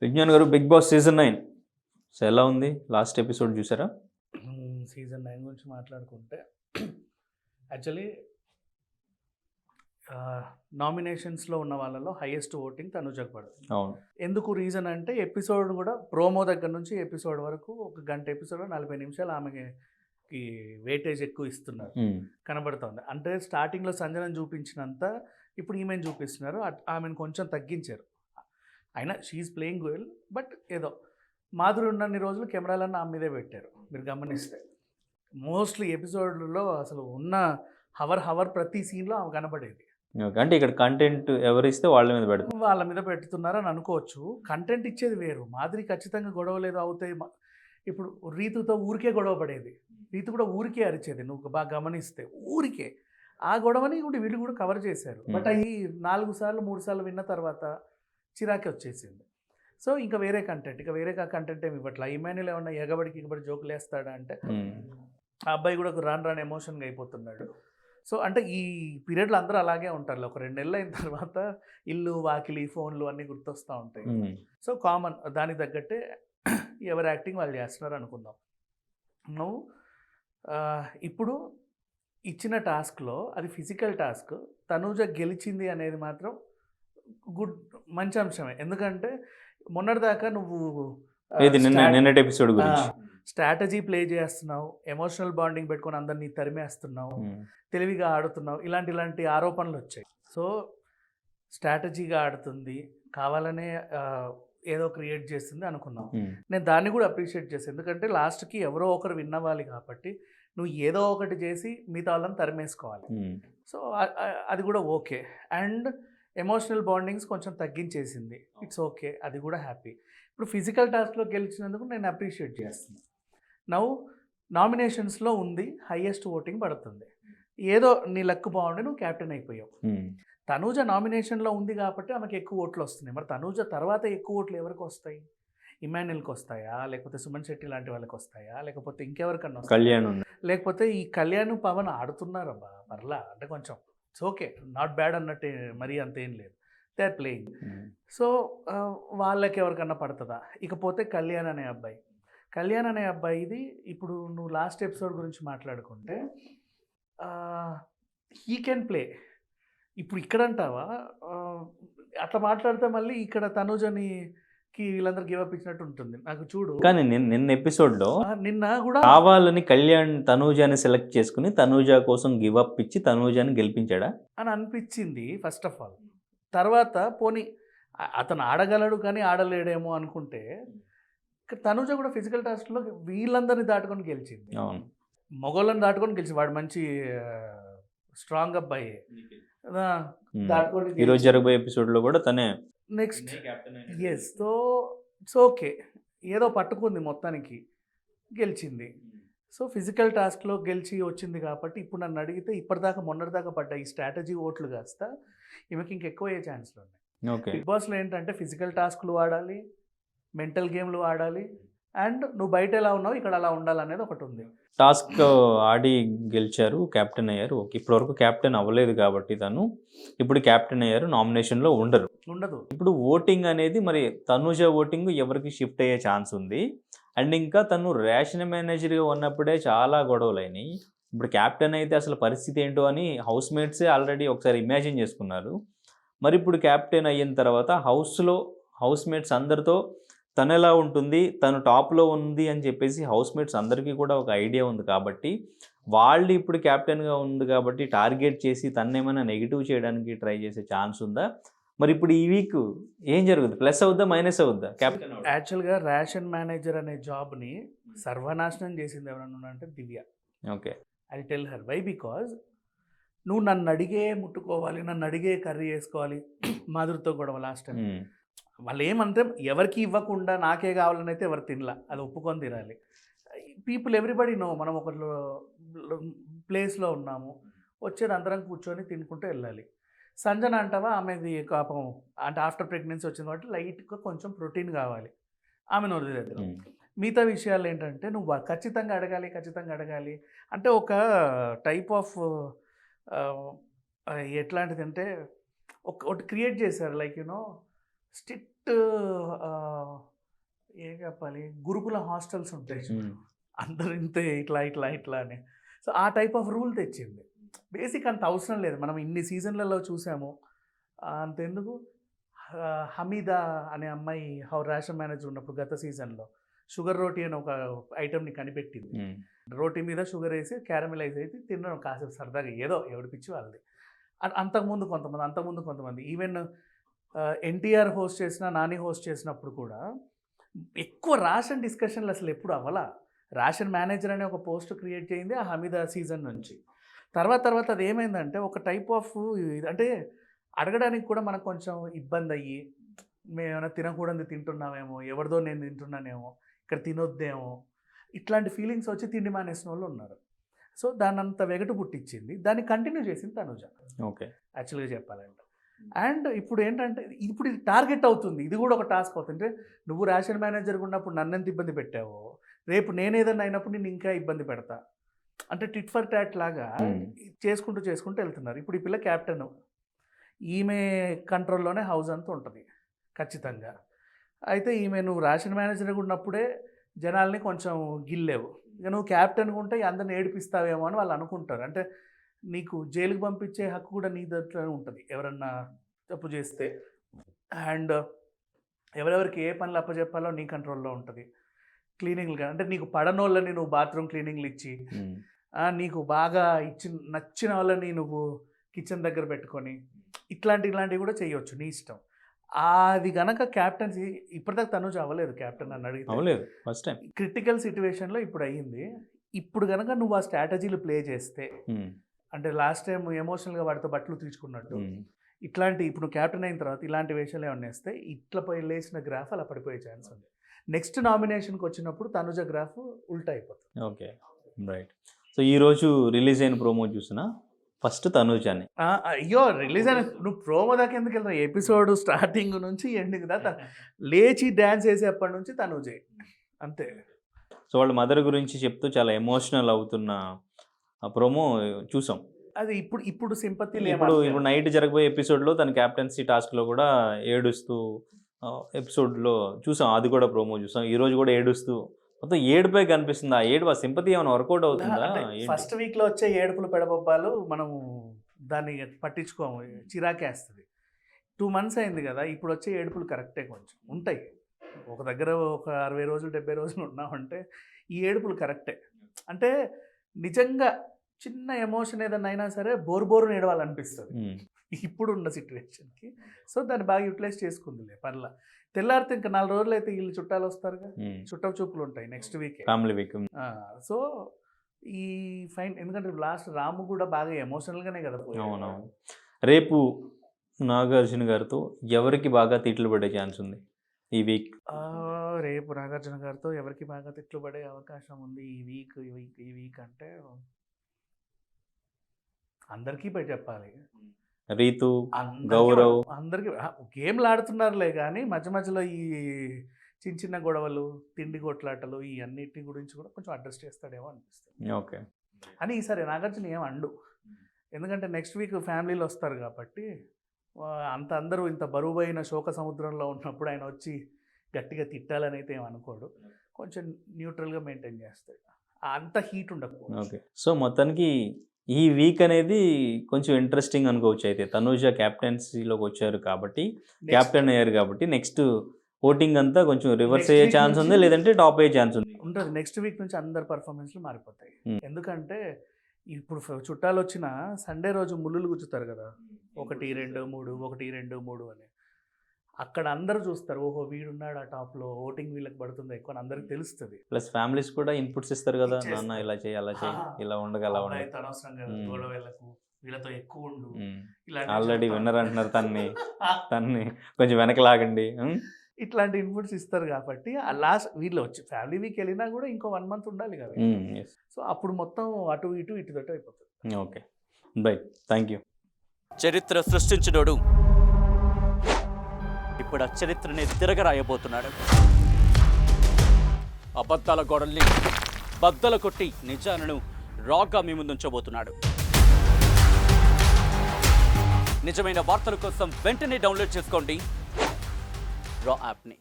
విజ్ఞాన్ గారు, big boss season 9 so ఎలా ఉంది? లాస్ట్ ఎపిసోడ్ చూసారా? సీజన్ 9 గురించి మాట్లాడుకుంటే యాక్చువల్లీ నామినేషన్స్లో ఉన్న వాళ్ళలో హైయెస్ట్ ఓటింగ్ తనుజకు పడుతుంది. అవును. ఎందుకు రీజన్ అంటే ఎపిసోడ్ కూడా ప్రోమో దగ్గర నుంచి ఎపిసోడ్ వరకు ఒక గంట ఎపిసోడ్ 40 నిమిషాలు ఆమెకి వెయిటేజ్ ఎక్కువ ఇస్తున్నారు కనబడుతుంది. అంటే స్టార్టింగ్లో సంజనను చూపించినంత ఇప్పుడు ఈమెను చూపిస్తున్నారు. ఆమెను కొంచెం తగ్గించారు. అయినా షీఈ్ ప్లేయింగ్ వెల్, బట్ ఏదో మాధురి ఉన్నన్ని రోజులు కెమెరాలన్నీ ఆమె మీదే పెట్టారు. మీరు గమనిస్తే మోస్ట్లీ ఎపిసోడ్లలో అసలు ఉన్న హవర్ ప్రతి సీన్లో ఆమె కనబడేది. అంటే ఇక్కడ కంటెంట్ ఎవరిస్తే వాళ్ళ మీద పెడతారు, వాళ్ళ మీద పెడుతున్నారని అనుకోవచ్చు. కంటెంట్ ఇచ్చేది వేరు. మాధురి ఖచ్చితంగా గొడవలు ఏదో అవుతాయి. ఇప్పుడు రీతుతో ఊరికే గొడవ పడేది. రీతు కూడా ఊరికే అరిచేది. నువ్వు బాగా గమనిస్తే ఊరికే ఆ గొడవని కూడా వీళ్ళు కూడా కవర్ చేశారు. బట్ అవి 4 సార్లు 3 సార్లు విన్న తర్వాత చిరాకే వచ్చేసింది. సో ఇంకా వేరే కంటెంట్ ఏమి ఇవ్వట్లా. ఇమాన్యుల్ ఏమన్నా ఎగబడి జోకులు వేస్తాడా అంటే ఆ అబ్బాయి కూడా రాను ఎమోషన్గా అయిపోతున్నాడు. సో అంటే ఈ పీరియడ్లో అందరూ అలాగే ఉంటారు. ఒక 2 నెలలు అయిన తర్వాత ఇల్లు వాకిలి ఫోన్లు అన్నీ గుర్తొస్తూ ఉంటాయి. సో కామన్, దానికి తగ్గట్టే ఎవరి యాక్టింగ్ వాళ్ళు చేస్తున్నారు అనుకుందాం. నువ్వు ఇప్పుడు ఇచ్చిన టాస్క్లో అది ఫిజికల్ టాస్క్. తనూజ గెలిచింది అనేది మాత్రం మంచి అంశమే. ఎందుకంటే మొన్నటిదాకా నువ్వు నిన్నటి ఎపిసోడ్ గురించి స్ట్రాటజీ ప్లే చేస్తున్నావు, ఎమోషనల్ బాండింగ్ పెట్టుకొని అందరినీ తరిమేస్తున్నావు, తెలివిగా ఆడుతున్నావు, ఇలాంటి ఆరోపణలు వచ్చాయి. సో స్ట్రాటజీగా ఆడుతుంది, కావాలనే ఏదో క్రియేట్ చేస్తుంది అనుకున్నాం. నేను దాన్ని కూడా అప్రిషియేట్ చేస్తాను. ఎందుకంటే లాస్ట్కి ఎవరో ఒకరు విన్నవాలి కాబట్టి నువ్వు ఏదో ఒకటి చేసి మిగతా వాళ్ళని తరిమేసుకోవాలి. సో అది కూడా ఓకే. అండ్ ఎమోషనల్ బాండింగ్స్ కొంచెం తగ్గించేసింది. ఇట్స్ ఓకే, అది కూడా హ్యాపీ. ఇప్పుడు ఫిజికల్ టాస్క్లో గెలిచినందుకు నేను అప్రిషియేట్ చేస్తున్నాను. నవ్వు నామినేషన్స్లో ఉంది, హైయెస్ట్ ఓటింగ్ పడుతుంది. ఏదో నీ లక్ బాగుండి నువ్వు క్యాప్టెన్ అయిపోయావు. తనూజ నామినేషన్లో ఉంది కాబట్టి ఆమెకి ఎక్కువ ఓట్లు వస్తున్నాయి. మరి తనూజ తర్వాత ఎక్కువ ఓట్లు ఎవరికి వస్తాయి? ఇమాన్యుల్కి వస్తాయా, లేకపోతే సుమన్ శెట్టి లాంటి వాళ్ళకి వస్తాయా, లేకపోతే ఇంకెవరికన్నా కళ్యాణ్, లేకపోతే ఈ కళ్యాణ్ పవన్ ఆడుతున్నారబ్బా పర్లా, అంటే కొంచెం ఇట్స్ ఓకే, నాట్ బ్యాడ్ అన్నట్టు మరీ అంతేం లేదు. They are playing. సో వాళ్ళకి ఎవరికన్నా పడుతుందా? ఇకపోతే కళ్యాణ్ అనే అబ్బాయిది ఇప్పుడు నువ్వు లాస్ట్ ఎపిసోడ్ గురించి మాట్లాడుకుంటే హీ కెన్ ప్లే. ఇప్పుడు ఇక్కడ అంటావా? అట్లా మాట్లాడితే మళ్ళీ ఇక్కడ తనూజనికి వీళ్ళందరూ గివ్ అప్ ఇచ్చినట్టు ఉంటుంది నాకు. చూడు, కానీ నిన్న ఎపిసోడ్లో నిన్న కూడా కావాలని కళ్యాణ్ తనూజాని సెలెక్ట్ చేసుకుని తనూజ కోసం గివ్ అప్ ఇచ్చి తనూజాని గెలిపించాడా అని అనిపించింది ఫస్ట్ ఆఫ్ ఆల్. తర్వాత పోనీ అతను ఆడగలడు కానీ ఆడలేడేమో అనుకుంటే తనూజ కూడా ఫిజికల్ టాస్క్లో వీళ్ళందరినీ దాటుకొని గెలిచింది. మగోళ్ళని దాటుకొని గెలిచింది. వాడు మంచి స్ట్రాంగ్ అబ్బాయి. ఈరోజు జరగబోయే ఎపిసోడ్లో కూడా తనే next. Yes, so it's okay, ఏదో పట్టుకుంది, మొత్తానికి గెలిచింది. సో ఫిజికల్ టాస్క్లో గెలిచి వచ్చింది కాబట్టి ఇప్పుడు నన్ను అడిగితే ఇప్పటిదాకా మొన్నటిదాకా పడ్డ ఈ స్ట్రాటజీ ఓట్లు కాస్త ఈమెకి ఇంకెక్కువ అయ్యే ఛాన్స్లు ఉన్నాయి. బిగ్ బాస్లో ఏంటంటే ఫిజికల్ టాస్క్లు ఆడాలి, మెంటల్ గేమ్లు ఆడాలి, అండ్ నువ్వు బయట ఎలా ఉన్నావు ఇక్కడ అలా ఉండాలనేది ఒకటి ఉంది. టాస్క్ ఆడి గెలిచారు, క్యాప్టెన్ అయ్యారు. ఇప్పటివరకు క్యాప్టెన్ అవ్వలేదు కాబట్టి తను ఇప్పుడు క్యాప్టెన్ అయ్యారు, నామినేషన్లో ఉండదు. ఇప్పుడు ఓటింగ్ అనేది మరి తనూజ ఓటింగ్ ఎవరికి షిఫ్ట్ అయ్యే ఛాన్స్ ఉంది. అండ్ ఇంకా తను రేషన్ మేనేజర్గా ఉన్నప్పుడే చాలా గొడవలు అయినాయి. ఇప్పుడు క్యాప్టెన్ అయితే అసలు పరిస్థితి ఏంటో అని హౌస్ మేట్సే ఆల్రెడీ ఒకసారి ఇమాజిన్ చేసుకున్నారు. మరి ఇప్పుడు క్యాప్టెన్ అయిన తర్వాత హౌస్ మేట్స్ అందరితో తను ఎలా ఉంటుంది, తను టాప్లో ఉంది అని చెప్పేసి హౌస్ మేట్స్ అందరికీ కూడా ఒక ఐడియా ఉంది కాబట్టి వాళ్ళు ఇప్పుడు క్యాప్టెన్గా ఉంది కాబట్టి టార్గెట్ చేసి తను ఏమైనా నెగిటివ్ చేయడానికి ట్రై చేసే ఛాన్స్ ఉందా? మరి ఇప్పుడు ఈ వీక్ ఏం జరుగుతుంది? ప్లస్ అవుద్దా, మైనస్ అవుద్దా క్యాప్టెన్? యాక్చువల్గా రేషన్ మేనేజర్ అనే జాబ్ని సర్వనాశనం చేసింది ఎవరన్నా అంటే Divya. Okay, I tell her why. Because నువ్వు నన్ను అడిగే ముట్టుకోవాలి, నన్ను అడిగే కర్రీ వేసుకోవాలి. మాధురితో గొడవ లాస్ట్ టైం. వాళ్ళు ఏమంటే ఎవరికి ఇవ్వకుండా నాకే కావాలని అయితే ఎవరు తినలా, అది ఒప్పుకొని తినాలి. పీపుల్ ఎవ్రీబడి నో మనం ఒక ప్లేస్లో ఉన్నాము, వచ్చేది అందరం కూర్చొని తినుకుంటూ వెళ్ళాలి. సంజన అంటావా, ఆమెది పాపం అంటే ఆఫ్టర్ ప్రెగ్నెన్సీ వచ్చింది కాబట్టి లైట్గా కొంచెం ప్రోటీన్ కావాలి, ఆమెను వదిలేదు. మిగతా విషయాలు ఏంటంటే నువ్వు ఖచ్చితంగా అడగాలి అంటే ఒక టైప్ ఆఫ్ ఎట్లాంటిది అంటే ఒకటి క్రియేట్ చేశారు. లైక్ యూనో స్ట్రిక్ట్ చెప్పాలి, గురుకుల హాస్టల్స్ ఉంటాయి చూడు. అందరు ఇంతే ఇట్లా ఇట్లా ఇట్లా అని. సో ఆ టైప్ ఆఫ్ రూల్ తెచ్చింది. బేసిక్ అంత అవసరం లేదు, మనం ఇన్ని సీజన్లలో చూసాము. అంతెందుకు, హమీదా అనే అమ్మాయి రేషన్ మేనేజర్ ఉన్నప్పుడు గత సీజన్లో షుగర్ రోటీ అని ఒక ఐటెంని కనిపెట్టింది. రోటీ మీద షుగర్ వేసి క్యారమెలైజ్ అయితే తినడం కాసేపు సరదాగా, ఏదో ఎవడి పిచ్చి వాళ్ళది. అంతకుముందు కొంతమంది ఈవెన్ ఎన్టీఆర్ హోస్ట్ చేసిన, నాని హోస్ట్ చేసినప్పుడు కూడా ఎక్కువ రేషన్ డిస్కషన్లు అసలు ఎప్పుడు అవ్వాల. రేషన్ మేనేజర్ అనే ఒక పోస్ట్ క్రియేట్ చేయింది ఆ హమీదా సీజన్ నుంచి. తర్వాత అది ఏమైందంటే ఒక టైప్ ఆఫ్, అంటే అడగడానికి కూడా మనకు కొంచెం ఇబ్బంది అయ్యి, మేము ఏమైనా తినకూడదు తింటున్నామేమో, ఎవరిదో నేను తింటున్నానేమో, ఇక్కడ తినొద్దేమో, ఇట్లాంటి ఫీలింగ్స్ వచ్చి తిండి మానేసిన వాళ్ళు ఉన్నారు. సో దాన్ని అంత వెగటు పుట్టించింది, దాన్ని కంటిన్యూ చేసింది తనుజ ఓకే యాక్చువల్గా చెప్పాలంటే. అండ్ ఇప్పుడు ఏంటంటే ఇప్పుడు ఇది టార్గెట్ అవుతుంది, ఇది కూడా ఒక టాస్క్ అవుతుంది. నువ్వు రేషన్ మేనేజర్గా ఉన్నప్పుడు నన్ను ఎంత ఇబ్బంది పెట్టావో, రేపు నేను ఏదైనా అయినప్పుడు నేను ఇంకా ఇబ్బంది పెడతా. అంటే టిట్ ఫర్ టాట్ లాగా చేసుకుంటూ వెళ్తున్నారు. ఇప్పుడు ఈ పిల్ల క్యాప్టెన్, ఈమె కంట్రోల్లోనే హౌస్ అంతా ఉంటుంది ఖచ్చితంగా. అయితే ఈమె నువ్వు రేషన్ మేనేజర్గా ఉన్నప్పుడే జనాల్ని కొంచెం గిల్లేవు, ఇక నువ్వు క్యాప్టెన్గా ఉంటే అందరిని ఏడిపిస్తావేమో అని వాళ్ళు అనుకుంటారు. అంటే నీకు జైలుకి పంపించే హక్కు కూడా నీ దగ్గరనే ఉంటుంది ఎవరన్నా తప్పు చేస్తే. అండ్ ఎవరెవరికి ఏ పనులు అప్పచెప్పాలో నీ కంట్రోల్లో ఉంటుంది. క్లీనింగ్లు అంటే నీకు పడనోళ్ళని నువ్వు బాత్రూమ్ క్లీనింగ్లు ఇచ్చి, నీకు బాగా నచ్చిన వాళ్ళని నువ్వు కిచెన్ దగ్గర పెట్టుకొని ఇట్లాంటివి కూడా చేయొచ్చు, నీ ఇష్టం. అది గనక క్యాప్టెన్సీ ఇప్పటిదాకా తనుజ అవ్వలేదు క్యాప్టెన్ అని అడిగితే, ఫస్ట్ టైం క్రిటికల్ సిచ్యువేషన్లో ఇప్పుడు అయ్యింది. ఇప్పుడు గనక నువ్వు ఆ స్ట్రాటజీలు ప్లే చేస్తే, అంటే లాస్ట్ టైం ఎమోషనల్గా వాడితో బట్టలు తీర్చుకున్నట్టు, ఇట్లాంటి ఇప్పుడు క్యాప్టెన్ అయిన తర్వాత ఇలాంటి వేషాలు ఏమన్నా వేస్తే ఇట్లా లేచిన గ్రాఫ్ అలా పడిపోయే ఛాన్స్ ఉంది. నెక్స్ట్ నామినేషన్కి వచ్చినప్పుడు తనుజ గ్రాఫ్ ఉల్టా అయిపోతుంది. Okay right. సో ఈరోజు రిలీజ్ అయిన ప్రోమో చూసినా ఫస్ట్ తనుజాని. అయ్యో రిలీజ్ అయిన నువ్వు ప్రోమో దాకా ఎందుకు వెళ్తావు, ఎపిసోడ్ స్టార్టింగ్ నుంచి ఎండింగ్ దాకా లేచి డ్యాన్స్ వేసేప్పటి నుంచి తనుజే అంతే. సో వాళ్ళ మదర్ గురించి చెప్తూ చాలా ఎమోషనల్ అవుతున్న ప్రోమో చూసాం. అది ఇప్పుడు సింపతి ఇప్పుడు నైట్ జరగబోయే ఎపిసోడ్లో తన క్యాప్టెన్సీ టాస్క్లో కూడా ఏడుస్తూ ఎపిసోడ్లో చూసాం, అది కూడా ప్రోమో చూసాం. ఈరోజు కూడా ఏడుస్తూ మొత్తం ఏడుపై కనిపిస్తుంది. ఆ ఏడుపు, ఆ సింపతి ఏమైనా వర్కౌట్ అవుతుందా? ఫస్ట్ వీక్లో వచ్చే ఏడుపులు పెడబొబ్బాలు మనము దాన్ని పట్టించుకోము, చిరాకేస్తుంది. 2 months అయింది కదా, ఇప్పుడు వచ్చే ఏడుపులు కరెక్టే కొంచెం ఉంటాయి. ఒక దగ్గర ఒక 60 రోజులు 70 రోజులు ఉన్నామంటే ఈ ఏడుపులు కరెక్టే. అంటే నిజంగా చిన్న ఎమోషన్ ఏదన్నా అయినా సరే బోరు ఏడవాలనిపిస్తుంది ఇప్పుడున్న సిచ్యువేషన్కి. సో దాన్ని బాగా యూటిలైజ్ చేసుకుందిలే పర్లా. తెల్లారితే ఇంకా 4 రోజులు అయితే వీళ్ళు చుట్టాలు వస్తారుగా, చుట్టపు చూపులు ఉంటాయి next week, family week. So ఈ ఫైన్, ఎందుకంటే లాస్ట్ రాము కూడా బాగా ఎమోషనల్గానే కదా. అవునవును. రేపు నాగార్జున గారితో ఎవరికి బాగా తిట్లు పడే ఛాన్స్ ఉంది ఈ వీక్? రేపు నాగార్జున గారితో ఎవరికి బాగా తిట్లు పడే అవకాశం ఉంది ఈ వీక్ అంటే అందరికీ పోయి చెప్పాలి. రీతు, గౌరవ్ అందరికి గేమ్లు ఆడుతున్నారులే, కానీ మధ్యలో ఈ చిన్న గొడవలు, తిండి కొట్లాటలు, ఈ అన్నిటి గురించి కూడా కొంచెం అడ్రస్ చేస్తాడేమో అనిపిస్తుంది. ఓకే అని ఈసారి నాగార్జున ఏం అండు, ఎందుకంటే నెక్స్ట్ వీక్ ఫ్యామిలీలు వస్తారు కాబట్టి అందరూ ఇంత బరువైన శోక సముద్రంలో ఉన్నప్పుడు ఆయన వచ్చి గట్టిగా తిట్టాలని అయితే ఏం అనుకోడు, కొంచెం న్యూట్రల్గా మెయింటైన్ చేస్తాడు, అంత హీట్ ఉండకపోవచ్చు. ఓకే. సో మొత్తానికి ఈ వీక్ అనేది కొంచెం ఇంట్రెస్టింగ్ అనుకోవచ్చు. అయితే తనుజ క్యాప్టెన్సీలోకి వచ్చారు కాబట్టి, క్యాప్టెన్ అయ్యారు కాబట్టి, నెక్స్ట్ ఓటింగ్ అంతా కొంచెం రివర్స్ అయ్యే ఛాన్స్ ఉంది, లేదంటే టాప్ అయ్యే ఛాన్స్ ఉంది. ఉంటుంది. నెక్స్ట్ వీక్ నుంచి అందరి పర్ఫార్మెన్స్లు మారిపోతాయి. ఎందుకంటే ఇప్పుడు చుట్టాలు వచ్చిన సండే రోజు ముళ్ళులు గుచ్చుతారు కదా, 1, 2, 3 1, 2, 3 అని. అక్కడ అందరూ చూస్తారు, ఓహో వీడున్నాడు ఆ టాప్లో, ఓటింగ్ వీళ్ళకి పడుతుంది ఎక్కువ అని అందరికి తెలుస్తుంది. ప్లస్ ఫ్యామిలీస్ కూడా ఇన్పుట్స్ ఇస్తారు కదా, నాన్న ఇలా చేయి, అలా చేయి, ఇలా ఉండగా అలా ఉండాలి, అనవసరంగా గొడవలకు వీళ్ళతో ఎక్కువ ఉండు, ఆల్రెడీ విన్నర్ అంటున్నారు తన్ని కొంచెం వెనకలాగండి, ఇట్లాంటి ఇన్పుట్స్ ఇస్తారు. కాబట్టి ఆ లాస్ట్ వీళ్ళు వచ్చి ఫ్యామిలీ వీక్ వెళ్ళినా కూడా ఇంకో 1 month ఉండాలి కదా. సో అప్పుడు మొత్తం అటు ఇటు అయిపోతుంది. Okay right, thank you. చరిత్ర సృష్టించినోడు ఇప్పుడు ఆ చరిత్రని తిరగరాయబోతున్నాడు. అబద్ధాల గోడల్ని బద్దల కొట్టి నిజాలను రాగా మీ ముందుంచబోతున్నాడు. నిజమైన వార్తల కోసం వెంటనే డౌన్లోడ్ చేసుకోండి రా యాప్ని.